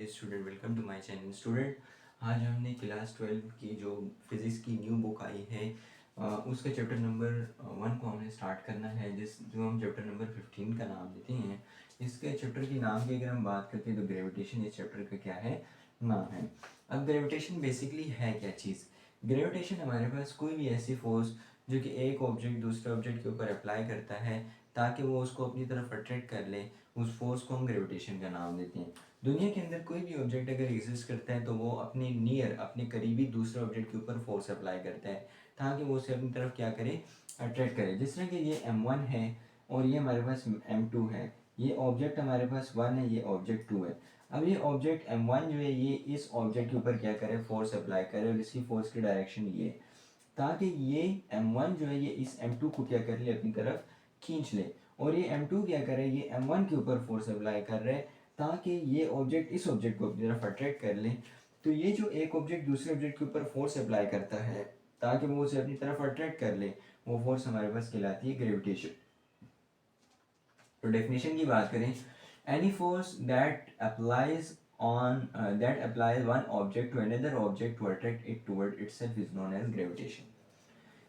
Student welcome to my channel student. आज हमने class 12 की जो फिज़िक्स की न्यू बुक आई है उसका चैप्टर नंबर 1 को हमने स्टार्ट करना है, जो हम चैप्टर नंबर 15 का नाम देते हैं। इसके चैप्टर के नाम की अगर हम बात करते हैं तो ग्रेविटेशन इस चैप्टर का क्या है, नाम है। अब ग्रेविटेशन बेसिकली है क्या चीज़? ग्रेविटेशन हमारे पास कोई भी ऐसी फोर्स जो कि एक ऑब्जेक्ट दूसरे ऑब्जेक्ट के ऊपर अप्लाई करता है ताकि वो उसको अपनी तरफ अट्रैक्ट कर ले, उस फोर्स को हम ग्रेविटेशन का नाम देते हैं। दुनिया के अंदर कोई भी ऑब्जेक्ट अगर एग्जिस्ट करता है तो वो अपने नियर, अपने करीबी दूसरे ऑब्जेक्ट के ऊपर फोर्स अप्लाई करता है ताकि वो उसे अपनी तरफ क्या करे, अट्रैक्ट करे। जिस तरह कि ये m1 है और ये हमारे पास m2 है, ये ऑब्जेक्ट हमारे पास 1 है, ये ऑब्जेक्ट 2 है। अब ये ऑब्जेक्ट m1 जो है ये इस ऑब्जेक्ट के ऊपर क्या करे, फोर्स अप्लाई करे, और इसकी फोर्स की डायरेक्शन ये है ताकि ये m1 जो है ये इस m2 को क्या कर ले, अपनी तरफ खींच ले, और ये m2 क्या करे, ये m1 के ऊपर फोर्स अप्लाई कर रहे हैं ताकि ये ऑब्जेक्ट इस ऑब्जेक्ट को अपनी तरफ अट्रैक्ट कर ले। तो ये जो एक ऑब्जेक्ट दूसरे ऑब्जेक्ट के ऊपर फोर्स अप्लाई करता है ताकि वो उसे अपनी तरफ अट्रैक्ट कर ले, वो फोर्स हमारे पास कहलाती है ग्रेविटेशन। तो डेफिनेशन की बात करें, any force that applies one object to another object to attract it toward itself is known as gravitation.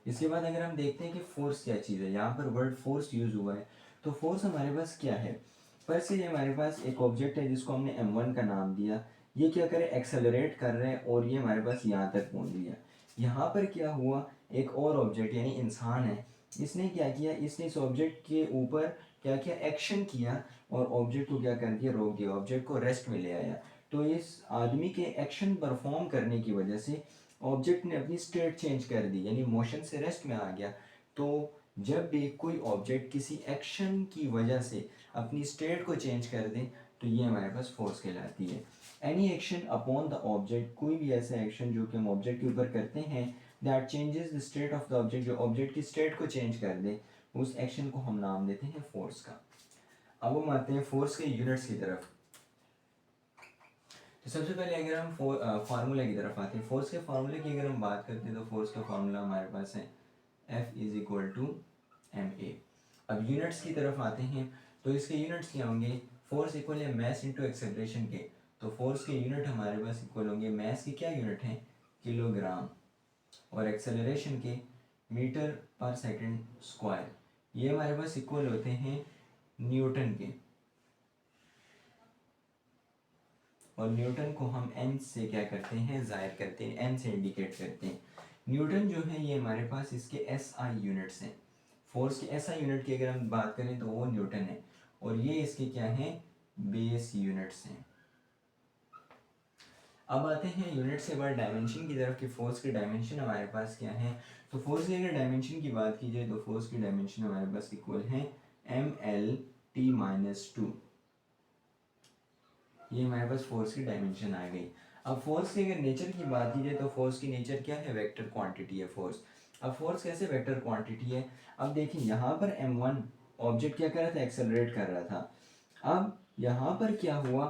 इसके बाद अगर हम देखते हैं कि फोर्स क्या चीज़ है, यहाँ पर वर्ड फोर्स यूज हुआ है। तो फोर्स हमारे पास क्या है? फर्स्ट से हमारे पास एक ऑब्जेक्ट है जिसको हमने m1 का नाम दिया। ये क्या करे, एक्सेलरेट कर रहे हैं और ये हमारे पास यहाँ तक पहुँच गया। यहाँ पर क्या हुआ, एक और ऑब्जेक्ट यानी इंसान है, इसने क्या किया, इसने इस ऑब्जेक्ट के ऊपर क्या किया, एक्शन किया, और ऑब्जेक्ट को क्या कर दिया, रोक दिया, ऑब्जेक्ट को रेस्ट में ले आया। तो इस आदमी के एक्शन परफॉर्म करने की वजह से ऑब्जेक्ट ने अपनी स्टेट चेंज कर दी, यानी मोशन से रेस्ट में आ गया। तो जब भी कोई ऑब्जेक्ट किसी एक्शन की वजह से अपनी स्टेट को चेंज कर दे तो ये हमारे पास फोर्स कहलाती है। Any action upon the object, कोई भी ऐसा एक्शन जो कि हम ऑब्जेक्ट के ऊपर करते हैं, that changes the state of the object, जो ऑब्जेक्ट की स्टेट को चेंज कर दे, उस एक्शन को हम नाम देते हैं फोर्स का। अब हम आते हैं फोर्स के यूनिट्स की तरफ। तो सबसे पहले अगर हम फार्मूला की तरफ आते हैं, फोर्स के फार्मूले की अगर हम बात करते हैं तो फोर्स का फार्मूला हमारे पास है F is equal to ma। अब यूनिट्स की तरफ आते हैं तो इसके यूनिट्स क्या होंगे, फोर्स इक्वल है मैस इंटू एक्सेलरेशन के। तो फोर्स के यूनिट हमारे पास इक्वल होंगे, मैस की क्या यूनिट है, किलोग्राम, और एक्सेलरेशन के मीटर पर सेकंड स्क्वायर, ये हमारे पास इक्वल होते हैं न्यूटन के। और न्यूटन को हम एन से क्या करते हैं, जाहिर करते हैं, एन से इंडिकेट करते हैं। न्यूटन जो है ये हमारे पास इसके एस आई यूनिट्स हैं। फोर्स के एस आई यूनिट की अगर हम बात करें तो वो न्यूटन है, और ये इसके क्या हैं, बेस यूनिट्स हैं। अब आते हैं यूनिट से बाद डायमेंशन की तरफ कि फोर्स के डायमेंशन हमारे पास क्या है। तो फोर्स की अगर डायमेंशन की बात की जाए तो फोर्स की डायमेंशन हमारे पास इक्वल है ml/t-2। ये हमारे पास फोर्स की डायमेंशन आ गई। अब फोर्स की अगर नेचर की बात की जाए तो फोर्स की नेचर क्या है, वेक्टर क्वांटिटी है फोर्स। अब फोर्स कैसे वेक्टर क्वांटिटी है, अब देखिए यहाँ पर m1 ऑब्जेक्ट क्या कर रहा था, एक्सेलरेट कर रहा था। अब यहाँ पर क्या हुआ,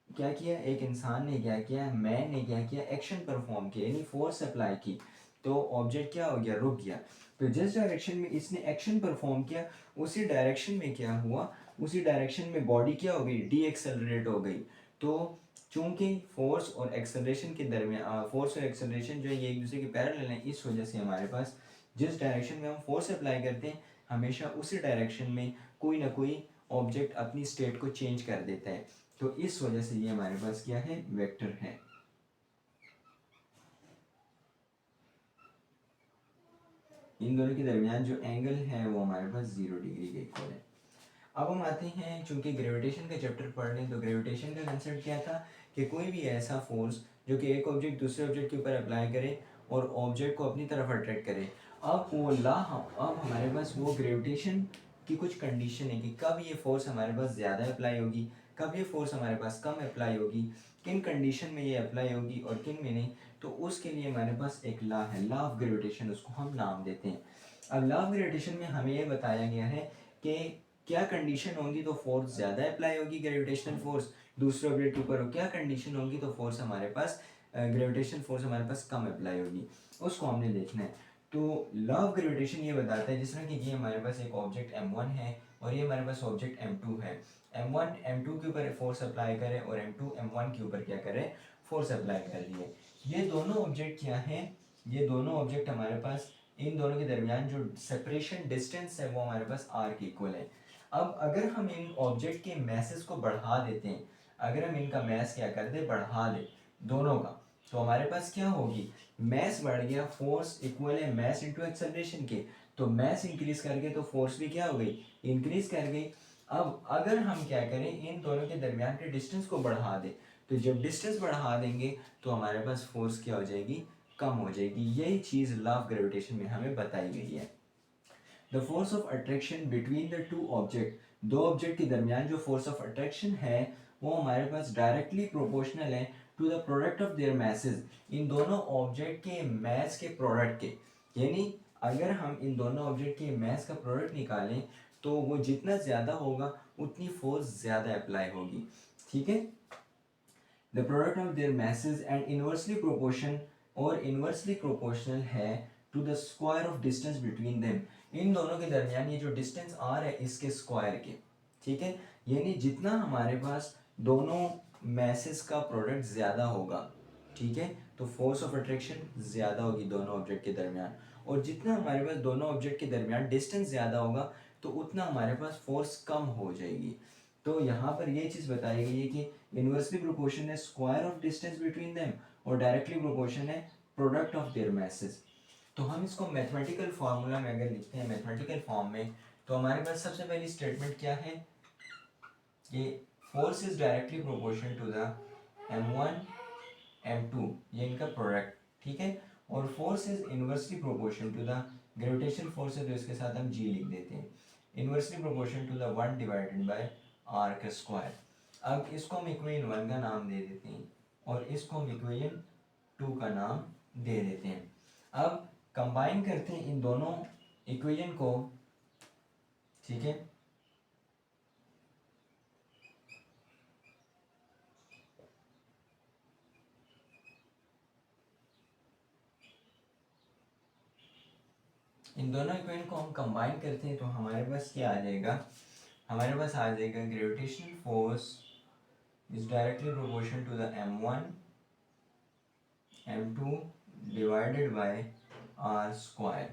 क्या किया, एक इंसान ने क्या किया, मैन ने क्या किया, एक्शन परफॉर्म किया, यानी फोर्स अप्लाई की, तो ऑब्जेक्ट क्या हो गया, रुक गया। तो जिस डायरेक्शन में इसने एक्शन परफॉर्म किया उसी डायरेक्शन में क्या हुआ, उसी डायरेक्शन में बॉडी क्या हो गई, डी एक्सेलरेट हो गई। तो चूंकि फोर्स और एक्सेलरेशन के दरमियान, फोर्स और एक्सेलरेशन जो है ये एक दूसरे के पैरेलल हैं, इस वजह से हमारे पास जिस डायरेक्शन में हम फोर्स अप्लाई करते हैं हमेशा उसी डायरेक्शन में कोई ना कोई ऑब्जेक्ट अपनी स्टेट को चेंज कर देता है। तो इस वजह से ये हमारे पास क्या है, वेक्टर है। इन दोनों के दरमियान जो एंगल है वो हमारे पास 0 डिग्री के इक्वल है। अब हम आते हैं, चूंकि ग्रेविटेशन का चैप्टर पढ़ रहे हैं तो ग्रेविटेशन का कंसेप्ट क्या था कि कोई भी ऐसा फोर्स जो कि एक ऑब्जेक्ट दूसरे ऑब्जेक्ट के ऊपर अप्लाई करे और ऑब्जेक्ट को अपनी तरफ अट्रैक्ट करे। अब वो अब हमारे पास वो ग्रेविटेशन की कुछ कंडीशन है कि कब ये फोर्स हमारे पास ज़्यादा अप्लाई होगी, कब ये फोर्स हमारे पास कम अप्लाई होगी, किन कंडीशन में ये अप्लाई होगी और किन में नहीं। तो उसके लिए हमारे पास एक लॉ है, लॉ ऑफ ग्रेविटेशन उसको हम नाम देते हैं। अब लॉ ऑफ ग्रेविटेशन में हमें ये बताया गया है कि क्या कंडीशन होगी तो फोर्स ज़्यादा अप्लाई होगी, ग्रेविटेशनल फोर्स दूसरे ऑब्जेक्ट के ऊपर हो, क्या कंडीशन होगी तो फोर्स हमारे पास ग्रेविटेशनल फोर्स हमारे पास कम अप्लाई होगी, उसको हमने देखना है। तो लॉ ऑफ ग्रेविटेशन ये बताता है, जिस तरह कि ये हमारे पास एक ऑब्जेक्ट m1 है और ये हमारे पास ऑब्जेक्ट m2 है, M1 M2 के ऊपर फोर्स अप्लाई करे और M2 M1 के ऊपर क्या करे, फोर्स अप्लाई कर दिए। ये दोनों ऑब्जेक्ट क्या हैं, ये दोनों ऑब्जेक्ट हमारे पास, इन दोनों के दरमियान जो सेपरेशन डिस्टेंस है वो हमारे पास r के इक्वल है। अब अगर हम इन ऑब्जेक्ट के मैसेस को बढ़ा देते हैं, अगर हम इनका मैस क्या कर दे, बढ़ा दे दोनों का, तो हमारे पास क्या होगी, मैस बढ़ गया, फोर्स इक्वल है मैस इंटू एक्सेलरेशन के, तो मैस इंक्रीज कर गए तो फोर्स भी क्या हो गई, इंक्रीज कर गई। अब अगर हम क्या करें, इन दोनों के दरमियान के डिस्टेंस को बढ़ा दें, तो जब डिस्टेंस बढ़ा देंगे तो हमारे पास फोर्स क्या हो जाएगी, कम हो जाएगी। यही चीज़ लॉ ऑफ ग्रेविटेशन में हमें बताई गई है। The force of attraction between the two object, दो ऑब्जेक्ट के दरमियान जो फोर्स ऑफ अट्रैक्शन है वो हमारे पास डायरेक्टली प्रोपोर्शनल है to the product of their masses, इन दोनों ऑब्जेक्ट के मैस के प्रोडक्ट के। यानी अगर हम इन दोनों ऑब्जेक्ट के मैस का प्रोडक्ट निकालें तो वो जितना ज़्यादा होगा उतनी फोर्स ज़्यादा अप्लाई होगी, ठीक है। The product of their masses and inversely proportion, और इनवर्सली प्रोपोर्शनल है to the square of distance between them, इन दोनों के दरमियान ये जो डिस्टेंस आर है इसके स्क्वायर के, ठीक है। यानी जितना हमारे पास दोनों मैसेज का प्रोडक्ट ज़्यादा होगा, ठीक है, तो फोर्स ऑफ अट्रैक्शन ज़्यादा होगी दोनों ऑब्जेक्ट के दरमियान, और जितना हमारे पास दोनों ऑब्जेक्ट के दरमियान डिस्टेंस ज़्यादा होगा तो उतना हमारे पास फोर्स कम हो जाएगी। तो यहाँ पर ये चीज़ बताई गई है कि इनवर्सली प्रोपोर्शन है square of distance between them, और डायरेक्टली प्रोपोर्शन है प्रोडक्ट ऑफ देयर मैसेज। तो हम इसको मैथमेटिकल फार्मूला में अगर लिखते हैं, मैथमेटिकल फॉर्म में, तो हमारे पास सबसे पहली स्टेटमेंट क्या है कि force is directly proportion to the M1 M2, ये इनका प्रोडक्ट, ठीक है, और force is inversely proportion to the gravitation force है तो इसके साथ हम G लिख देते हैं, inversely proportion to the 1 divided by r का स्क्वायर। अब इसको हम इक्वेशन 1 का नाम दे देते हैं और इसको हम इक्वेशन 2 का नाम दे देते हैं। अब कंबाइन करते हैं इन दोनों इक्वेशन को, ठीक है। इन दोनों इक्वेशन को हम कंबाइन करते हैं तो हमारे पास क्या आ जाएगा, हमारे पास आ जाएगा gravitational force is directly proportional to the M1 M2 divided by r square.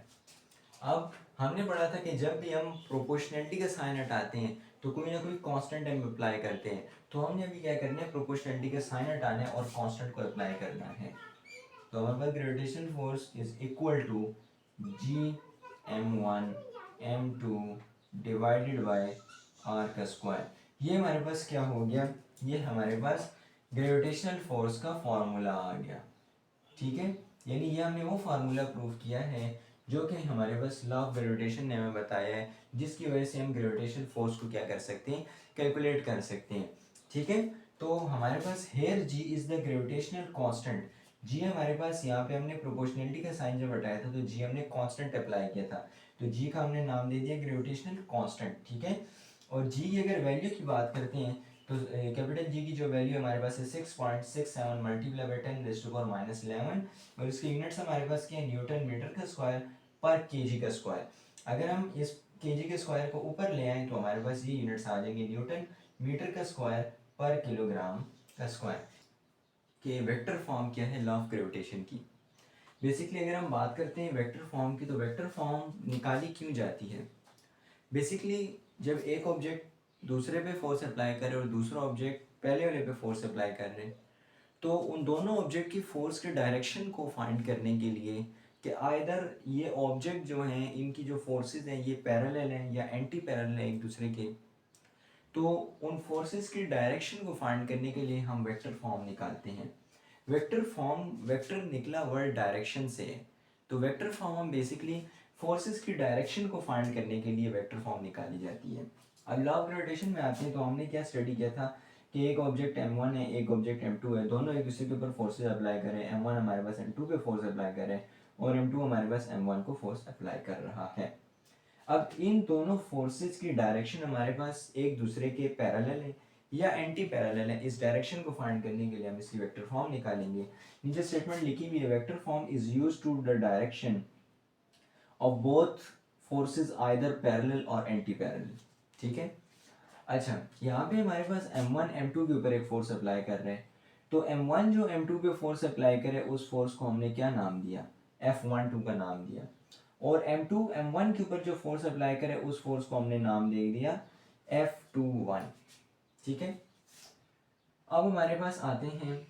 अब हमने पढ़ा था कि जब भी हम प्रोपोर्शनलिटी का साइन हटाते हैं तो कोई ना कोई कांस्टेंट हम अप्लाई करते हैं, तो हमने अभी क्या करना है, प्रोपोर्शनलिटी का साइन हटाना है और कांस्टेंट को अप्लाई करना है। तो हमारे पास gravitation force is equal to G M1 M2 divided by r का स्क्वायर। ये हमारे पास क्या हो गया, ये हमारे पास ग्रेविटेशनल फोर्स का फॉर्मूला आ गया, ठीक है। यानी ये हमने वो फार्मूला प्रूव किया है जो कि हमारे पास लॉ ऑफ ग्रेविटेशन ने हमें बताया है, जिसकी वजह से हम ग्रेविटेशन फोर्स को क्या कर सकते हैं, कैलकुलेट कर सकते हैं, ठीक है। तो हमारे पास here G is the gravitational constant, G हमारे पास यहाँ पे हमने प्रोपोर्शनलिटी का साइन जब हटाया था तो जी हमने कांस्टेंट अप्लाई किया था, तो जी का हमने नाम दे दिया ग्रेविटेशनल कांस्टेंट, ठीक है। और जी की अगर वैल्यू की बात करते हैं तो कैपिटल जी की जो वैल्यू हमारे पास है 6.67 मल्टीप्लाई बाई 10⁻⁻11, और इसके यूनिट्स हमारे पास क्या है, न्यूटन मीटर का स्क्वायर पर केजी का स्क्वायर। अगर हम इस केजी के स्क्वायर को ऊपर ले आएँ तो हमारे पास ये यूनिट्स आ जाएंगे न्यूटन मीटर का स्क्वायर पर किलोग्राम का स्क्वायर। कि वेक्टर फॉर्म क्या है लॉ ऑफ ग्रेविटेशन की। बेसिकली अगर हम बात करते हैं वेक्टर फॉर्म की, तो वेक्टर फॉर्म निकाली क्यों जाती है, बेसिकली जब एक ऑब्जेक्ट दूसरे पे फोर्स अप्लाई करे और दूसरा ऑब्जेक्ट पहले वाले पे फोर्स अप्लाई कर रहे, तो उन दोनों ऑब्जेक्ट की फोर्स के डायरेक्शन को फाइंड करने के लिए कि आइदर ये ऑब्जेक्ट जो हैं इनकी जो फोर्सेस हैं ये पैरेलल हैं या एंटी पैरेलल हैं एक दूसरे के, तो उन फोर्सेस की डायरेक्शन को फाइंड करने के लिए हम वेक्टर फॉर्म निकालते हैं। वेक्टर फॉर्म, वेक्टर निकला वर्ड डायरेक्शन से है, तो वेक्टर फॉर्म हम बेसिकली फोर्सेस की डायरेक्शन को फाइंड करने के लिए वेक्टर फॉर्म निकाली जाती है। अब लॉ ऑफ ग्रेविटेशन में आते हैं तो हमने क्या स्टडी किया था कि एक ऑब्जेक्ट M1 है, एक ऑब्जेक्ट M2 है, दोनों एक दूसरे के ऊपर फोर्सेस अप्लाई करें, M1 हमारे पास M2 पे फोर्स अप्लाई करें और M2 हमारे पास M1 को फोर्स अप्लाई कर रहा है। अब इन दोनों फोर्सेस की डायरेक्शन हमारे पास एक दूसरे के पैरेलल है या एंटी पैरेलल है, इस डायरेक्शन को फाइंड करने के लिए हम इसकी वेक्टर फॉर्म निकालेंगे। नीचे स्टेटमेंट लिखी हुई है, vector form is used to the direction of both forces either parallel और एंटी पैरेलल, ठीक है। अच्छा, यहाँ पे हमारे पास M1 M2 के ऊपर एक फोर्स अप्लाई कर रहे हैं, तो M1 जो M2 पे फोर्स अप्लाई करे उस फोर्स को हमने क्या नाम दिया, F12 का नाम दिया, और M2 M1 के ऊपर जो फोर्स अप्लाई करे उस फोर्स को हमने नाम दे दिया F21। ठीक है, अब हमारे पास आते हैं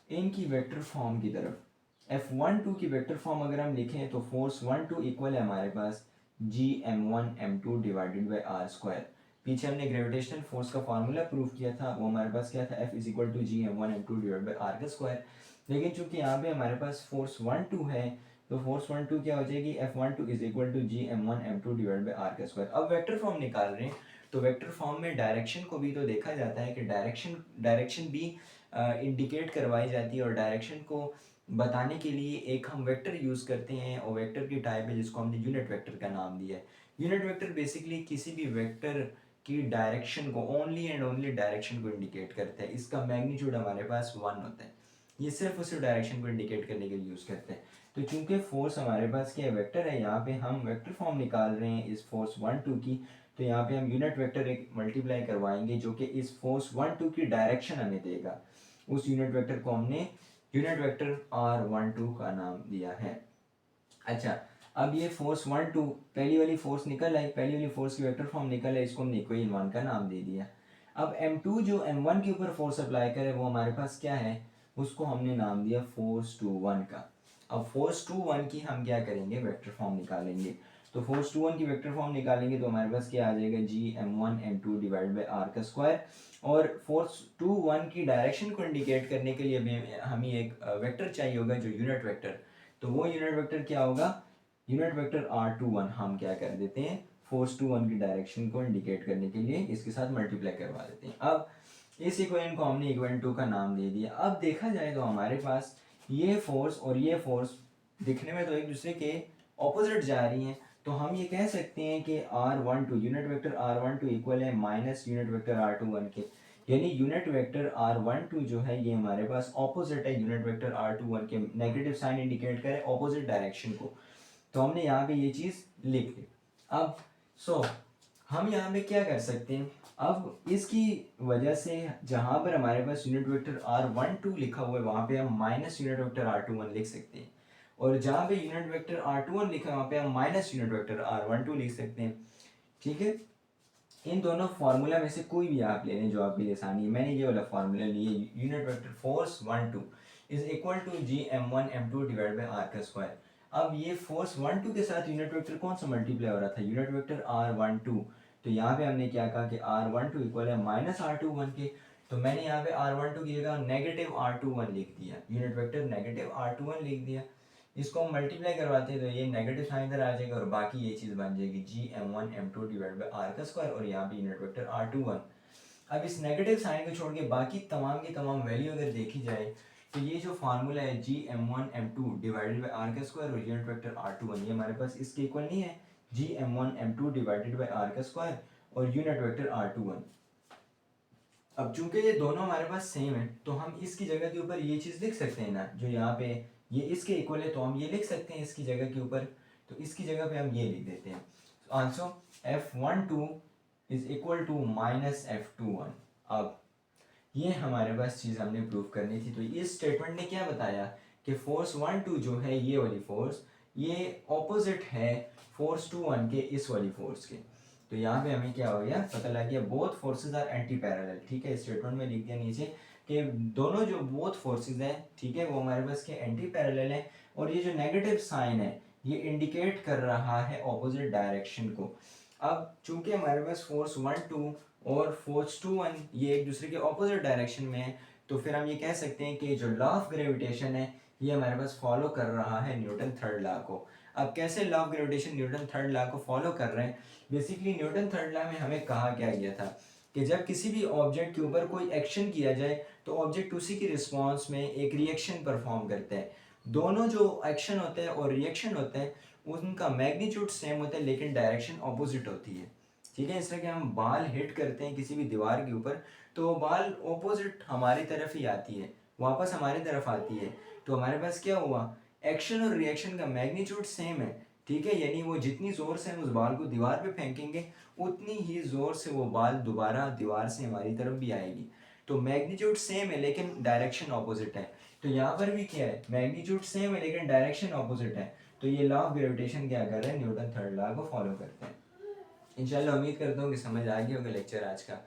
इनकी वेक्टर फॉर्म की तरफ। F12 की वेक्टर फॉर्म अगर हम लिखें तो फोर्स 12 इक्वल है हमारे पास Gm1m2 divided by r square. पीछे हमने ग्रेविटेशनल फोर्स का फार्मूला प्रूव किया था, वो हमारे पास क्या था, F is equal to Gm1m2 divide by r का स्क्वायर। लेकिन चूंकि यहाँ पे हमारे पास फोर्स 12 है, तो फोर्स 12 क्या हो जाएगी, F12 is equal to Gm1m2 divide by r का स्क्वायर। अब वेक्टर फॉर्म निकाल रहे हैं, तो वेक्टर फॉर्म में डायरेक्शन को भी तो देखा जाता है कि डायरेक्शन भी इंडिकेट करवाई जाती है, और डायरेक्शन को बताने के लिए एक हम वेक्टर यूज़ करते हैं, और वेक्टर की टाइप है जिसको हमने यूनिट वेक्टर का नाम दिया है। यूनिट वेक्टर बेसिकली किसी भी वेक्टर की डायरेक्शन को, ओनली एंड ओनली डायरेक्शन को इंडिकेट करता है। इसका मैग्नीट्यूड हमारे पास 1 होता है, ये सिर्फ उस डायरेक्शन को इंडिकेट करने के लिए यूज़ करते हैं। तो चूंकि फोर्स हमारे पास क्या वेक्टर है, यहाँ पे हम वेक्टर फॉर्म निकाल रहे हैं इस फोर्स 1 2 की, तो यहाँ पे हम यूनिट वेक्टर एक मल्टीप्लाई करवाएंगे जो कि इस फोर्स 1 2 की डायरेक्शन हमें देगा। उस यूनिट वेक्टर को हमने यूनिट वेक्टर R12 का नाम दिया है। अच्छा, अब ये फोर्स 1 2 पहली वाली फोर्स निकल आई, पहली वाली फोर्स की वेक्टर फॉर्म निकल आई, इसको हमने इक्वेशन 1 का नाम दे दिया। अब M2 जो M1 के ऊपर फोर्स अप्लाई करे वो हमारे पास क्या है, उसको हमने नाम दिया फोर्स 2 1 का। अब फोर्स 2 1 की हम क्या करेंगे, वेक्टर फॉर्म निकालेंगे। तो फोर्स 2 1 की वेक्टर फॉर्म निकालेंगे तो हमारे पास क्या आ जाएगा, Gm1m2 डिवाइड बाई आर का स्क्वायर। और फोर्स 2 1 की डायरेक्शन को इंडिकेट करने के लिए हमें एक वेक्टर चाहिए होगा जो यूनिट वेक्टर, तो वो यूनिट वेक्टर क्या होगा, यूनिट वेक्टर R21 हम क्या कर देते हैं, फोर्स 2 1 की डायरेक्शन को इंडिकेट करने के लिए इसके साथ मल्टीप्लाई करवा देते हैं। अब इस इक्वेशन को हमने इक्वेशन 2 का नाम दे दिया। अब देखा जाए तो हमारे पास ये फोर्स और ये फोर्स दिखने में तो एक दूसरे के ऑपोजिट जा रही हैं, तो हम ये कह सकते हैं कि R12 unit vector R12 equal है माइनस यूनिट वेक्टर R21 के, यानी यूनिट वेक्टर R12 जो है ये हमारे पास ऑपोजिट है यूनिट वेक्टर R21 के, नेगेटिव साइन इंडिकेट करे ऑपोजिट डायरेक्शन को, तो हमने यहाँ पे ये चीज़ लिख ली। अब हम यहाँ पे क्या कर सकते हैं, अब इसकी वजह से जहाँ पर हमारे पास यूनिट वेक्टर R12 लिखा हुआ है वहाँ पे हम माइनस यूनिट वेक्टर R21 लिख सकते हैं, और जहाँ पे यूनिट वेक्टर R21 लिखा है वहाँ पे हम माइनस यूनिट वेक्टर R12 लिख सकते हैं। ठीक है, इन दोनों फार्मूला में से कोई भी आप ले लें जो आपके लिए आसानी है। मैंने ये वाला फार्मूला लिया, unit vector force 1 2 is equal to Gm1m2 divide by r का स्क्वायर। अब ये फोर्स 1 2 के साथ यूनिट वेक्टर कौन सा मल्टीप्लाई हो रहा था, यूनिट वेक्टर R12, तो यहाँ पे हमने क्या कहा कि R12 इक्वल है माइनस R21 के, तो मैंने यहाँ पे R12 की जगह नेगेटिव R21 लिख दिया, यूनिट वेक्टर नेगेटिव R21 लिख दिया। इसको हम मल्टीप्लाई करवाते हैं तो ये नेगेटिव साइन इधर आ जाएगा, और बाकी ये चीज़ बन जाएगी Gm1m2 डिवाइड बाई आर का स्क्वायर, और यहाँ पे यूनिट वेक्टर R21। अब इस नेगेटिव साइन को छोड़ के बाकी तमाम की तमाम वैल्यू अगर देखी जाए तो ये जो फार्मूला है Gm1m2 डिवाइडेड बाई आर का स्क्वायर और यूनिट वेक्टर R21, ये हमारे पास इसके इक्वल नहीं है, Gm1m2 डिवाइडेड बाई आर का स्क्वायर और यूनिट वेक्टर R21। अब चूंकि ये दोनों हमारे पास सेम है तो हम इसकी जगह के ऊपर ये चीज़ लिख सकते हैं ना, जो यहाँ पे ये इसके इक्वल है तो हम ये लिख सकते हैं इसकी जगह के ऊपर, तो इसकी जगह पे हम ये लिख देते हैं, answer F12 is equal to minus F21। अब ये हमारे पास चीज़ हमने प्रूव करनी थी, तो इस स्टेटमेंट ने क्या बताया कि फोर्स 1 2 जो है ये वाली फोर्स, ये ऑपोजिट है फोर्स 2 1 के इस वाली फोर्स के। तो यहाँ पे हमें क्या हो गया, पता लग गया both forces are anti parallel. ठीक है, स्टेटमेंट में लिख दिया नीचे कि दोनों जो बोथ फोर्सेज हैं, ठीक है, वो हमारे पास के एंटी पैरेलल हैं, और ये जो नेगेटिव साइन है ये इंडिकेट कर रहा है ऑपोजिट डायरेक्शन को। अब चूंकि हमारे पास फोर्स 1 2 और फोर्स 2 1 ये एक दूसरे के ऑपोजिट डायरेक्शन में है, तो फिर हम ये कह सकते हैं कि जो लॉ ऑफ ग्रेविटेशन है ये हमारे पास फॉलो कर रहा है न्यूटन थर्ड लॉ को। अब कैसे law of gravitation Newton third law को फॉलो कर रहे हैं, बेसिकली न्यूटन थर्ड लॉ में हमें कहा क्या गया था कि जब किसी भी ऑब्जेक्ट के ऊपर कोई एक्शन किया जाए तो ऑब्जेक्ट उसी की रिस्पॉन्स में एक रिएक्शन परफॉर्म करता है। दोनों जो एक्शन होते हैं और रिएक्शन होते हैं उनका मैग्नीट्यूड सेम होता है लेकिन डायरेक्शन ऑपोजिट होती है। ठीक है, इस तरह के हम बाल हिट करते हैं किसी भी दीवार के ऊपर तो वो बाल ऑपोजिट हमारी तरफ ही आती है, वापस हमारी तरफ आती है, तो हमारे पास क्या हुआ, एक्शन और रिएक्शन का मैग्नीट्यूड सेम है ठीक है, यानी वो जितनी ज़ोर से हम उस बाल को दीवार पे फेंकेंगे उतनी ही ज़ोर से वो बाल दोबारा दीवार से हमारी तरफ भी आएगी। तो मैग्नीट्यूड सेम है लेकिन डायरेक्शन ऑपोजिट है। तो यहाँ पर भी क्या है, मैग्नीट्यूड सेम है लेकिन डायरेक्शन ऑपोजिट है। तो ये लॉ ऑफ ग्रेविटेशन क्या कर रहे हैं, न्यूटन थर्ड लॉ को फॉलो करते हैं। इंशाल्लाह उम्मीद करता हूँ कि समझ आ गया होगा लेक्चर आज का।